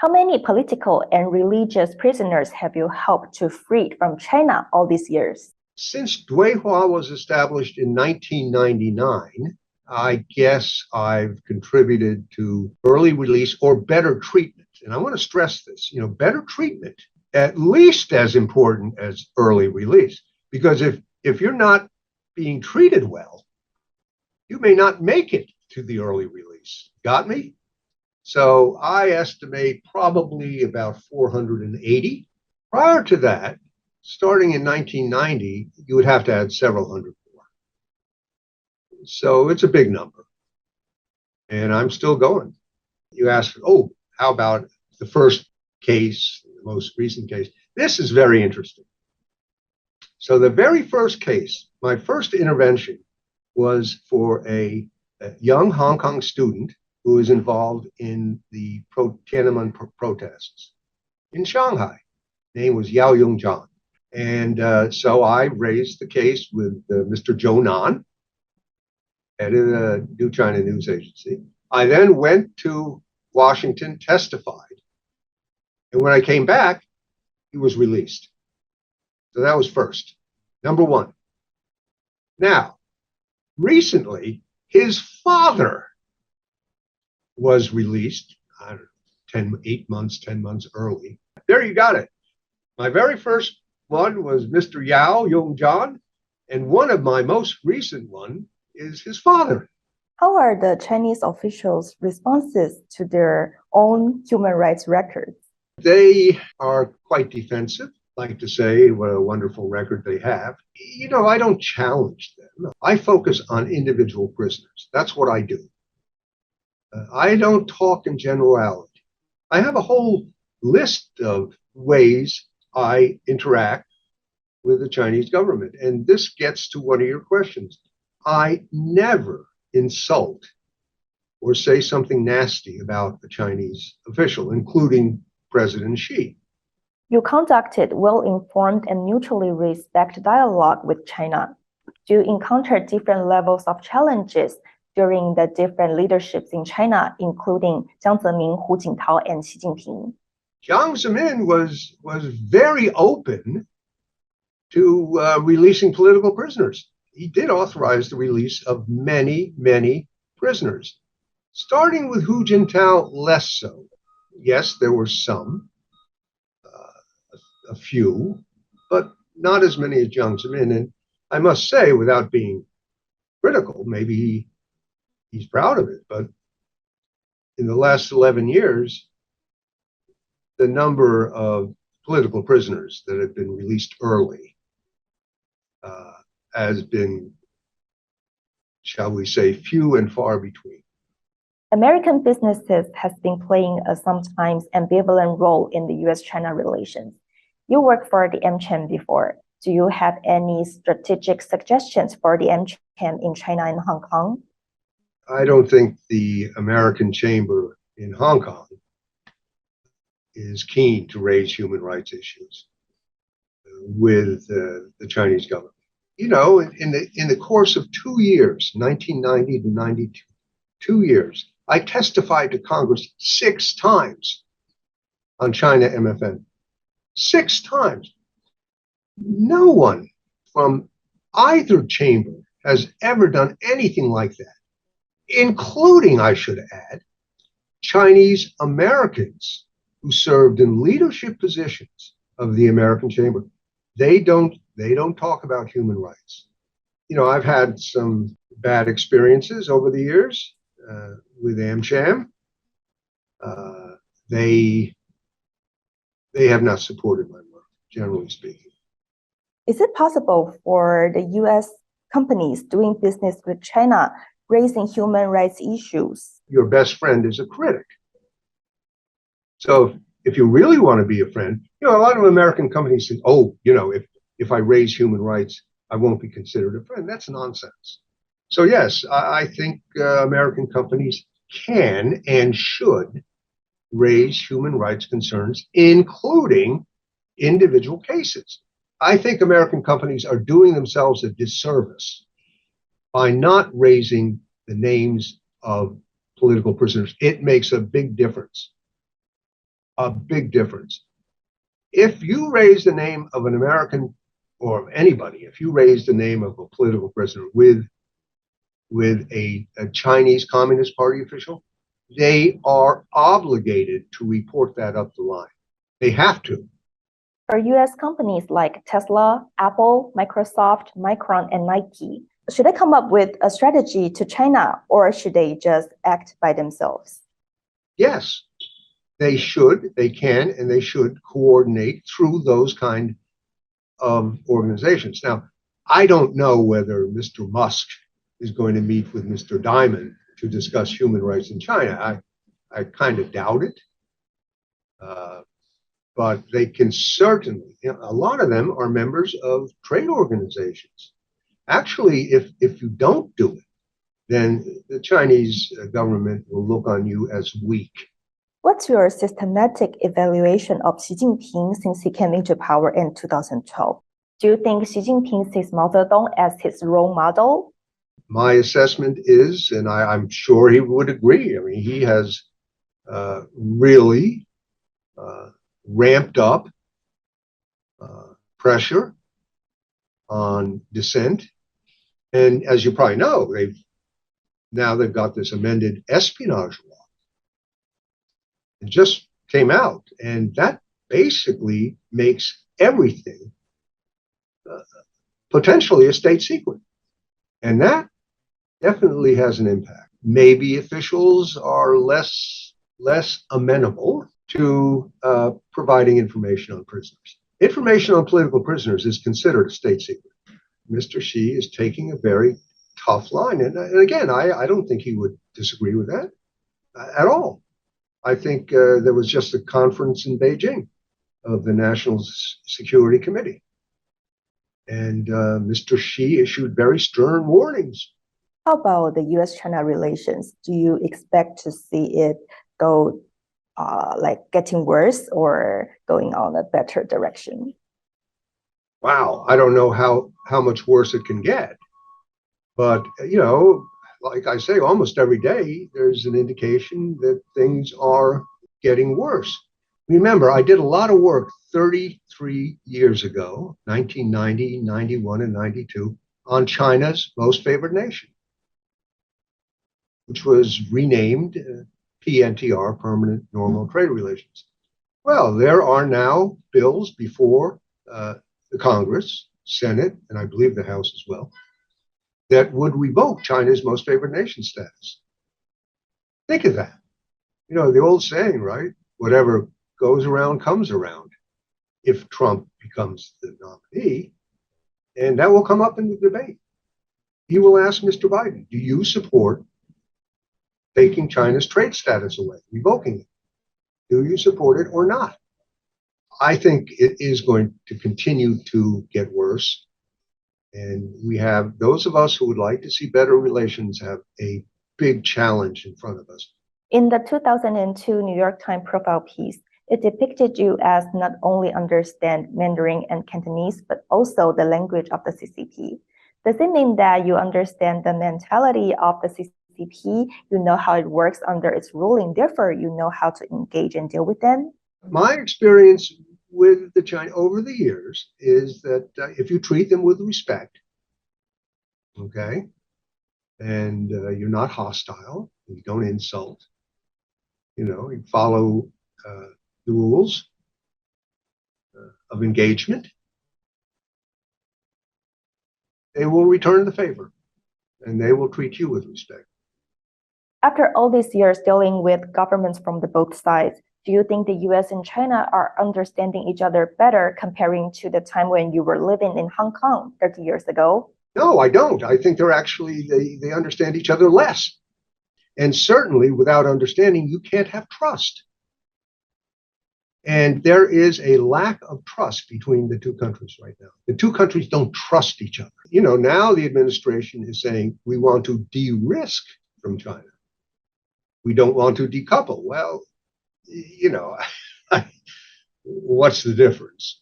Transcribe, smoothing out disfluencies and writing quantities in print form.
How many political and religious prisoners have you helped to free from China all these years? Since Duihua was established in 1999, I guess I've contributed to early release or better treatment. And I want to stress this, better treatment, at least as important as early release. Because if you're not being treated well, you may not make it to the early release. Got me? So I estimate probably about 480. Prior to that, starting in 1990, you would have to add several hundred more. So it's a big number. And I'm still going. You ask, how about the first case, the most recent case? This is very interesting. So the very first case, my first intervention was for a young Hong Kong student who was involved in the Tiananmen protests in Shanghai. Name was Yao Yongzhan. And so I raised the case with Mr. Zhou Nan, head of the New China News Agency. I then went to Washington, testified. And when I came back, he was released. So that was first, number one. Now, recently, his father was released, I don't know, 10 months early. There you got it. My very first one was Mr. Yao Yongzhan, and one of my most recent one is his father. How are the Chinese officials' responses to their own human rights records? They are quite defensive, like to say what a wonderful record they have. I don't challenge them. I focus on individual prisoners. That's what I do. I don't talk in generality. I have a whole list of ways I interact with the Chinese government. And this gets to one of your questions. I never insult or say something nasty about a Chinese official, including President Xi. You conducted well-informed and mutually respectful dialogue with China. Do you encounter different levels of challenges during the different leaderships in China, including Jiang Zemin, Hu Jintao, and Xi Jinping? Jiang Zemin was very open to releasing political prisoners. He did authorize the release of many, many prisoners. Starting with Hu Jintao, less so. Yes, there were some, a few, but not as many as Jiang Zemin. And I must say, without being critical, maybe he's proud of it, but in the last 11 years, the number of political prisoners that have been released early has been, shall we say, few and far between. American businesses has been playing a sometimes ambivalent role in the U.S.-China relations. You worked for the AmCham before. Do you have any strategic suggestions for the AmCham in China and Hong Kong? I don't think the American Chamber in Hong Kong is keen to raise human rights issues with the Chinese government. In the course of 2 years, 1990 to 92, 2 years, I testified to Congress 6 times on China MFN. 6 times. No one from either chamber has ever done anything like that, including, I should add, Chinese Americans who served in leadership positions of the American Chamber. They don't talk about human rights. I've had some bad experiences over the years with AmCham. They have not supported my work, generally speaking. Is it possible for the U.S. companies doing business with China raising human rights issues? Your best friend is a critic. So if you really want to be a friend, a lot of American companies say, if I raise human rights, I won't be considered a friend. That's nonsense. So yes, I think American companies can and should raise human rights concerns, including individual cases. I think American companies are doing themselves a disservice by not raising the names of political prisoners. It makes a big difference. a big difference. If you raise the name of an American or anybody, if you raise the name of a political prisoner with a Chinese Communist Party official, they are obligated to report that up the line. They have to. For US companies like Tesla, Apple, Microsoft, Micron, and Nike, should they come up with a strategy to China, or should they just act by themselves? Yes, they should, they can, and they should coordinate through those kind of organizations. Now, I don't know whether Mr. Musk is going to meet with Mr. Diamond to discuss human rights in China. I kind of doubt it. But they can certainly, a lot of them are members of trade organizations. Actually, if you don't do it, then the Chinese government will look on you as weak. What's your systematic evaluation of Xi Jinping since he came into power in 2012? Do you think Xi Jinping sees Mao Zedong as his role model? My assessment is, and I'm sure he would agree, I mean, he has really ramped up pressure on dissent. And as you probably know, they've got this amended espionage law. It just came out, and that basically makes everything potentially a state secret. And that definitely has an impact. Maybe officials are less amenable to providing information on prisoners. Information on political prisoners is considered a state secret. Mr. Xi is taking a very tough line. And again, I don't think he would disagree with that at all. I think there was just a conference in Beijing of the National Security Committee. And Mr. Xi issued very stern warnings. How about the US-China relations? Do you expect to see it go like getting worse or going on a better direction? Wow, I don't know how much worse it can get. But, you know, like I say, almost every day, there's an indication that things are getting worse. Remember, I did a lot of work 33 years ago, 1990, 91, and 92, on China's most favored nation, which was renamed PNTR, Permanent Normal Trade Relations. Well, there are now bills before the Congress, Senate, and I believe the House as well, that would revoke China's most favored nation status. Think of that. You know, the old saying, right? Whatever goes around comes around if Trump becomes the nominee, and that will come up in the debate. He will ask Mr. Biden, do you support taking China's trade status away, revoking it? Do you support it or not? I think it is going to continue to get worse. And we have those of us who would like to see better relations have a big challenge in front of us. In the 2002 New York Times profile piece, it depicted you as not only understand Mandarin and Cantonese, but also the language of the CCP. Does it mean that you understand the mentality of the CCP? You know how it works under its ruling, therefore you know how to engage and deal with them? My experience with the China over the years is that if you treat them with respect, okay, and you're not hostile, you don't insult, you know, you follow the rules of engagement, they will return the favor and they will treat you with respect. After all these years dealing with governments from the both sides, do you think the US and China are understanding each other better comparing to the time when you were living in Hong Kong 30 years ago? No, I don't. I think they're actually, they understand each other less. And certainly without understanding, you can't have trust. And there is a lack of trust between the two countries right now. The two countries don't trust each other. You know, now the administration is saying we want to de-risk from China. We don't want to decouple. Well, you know, what's the difference?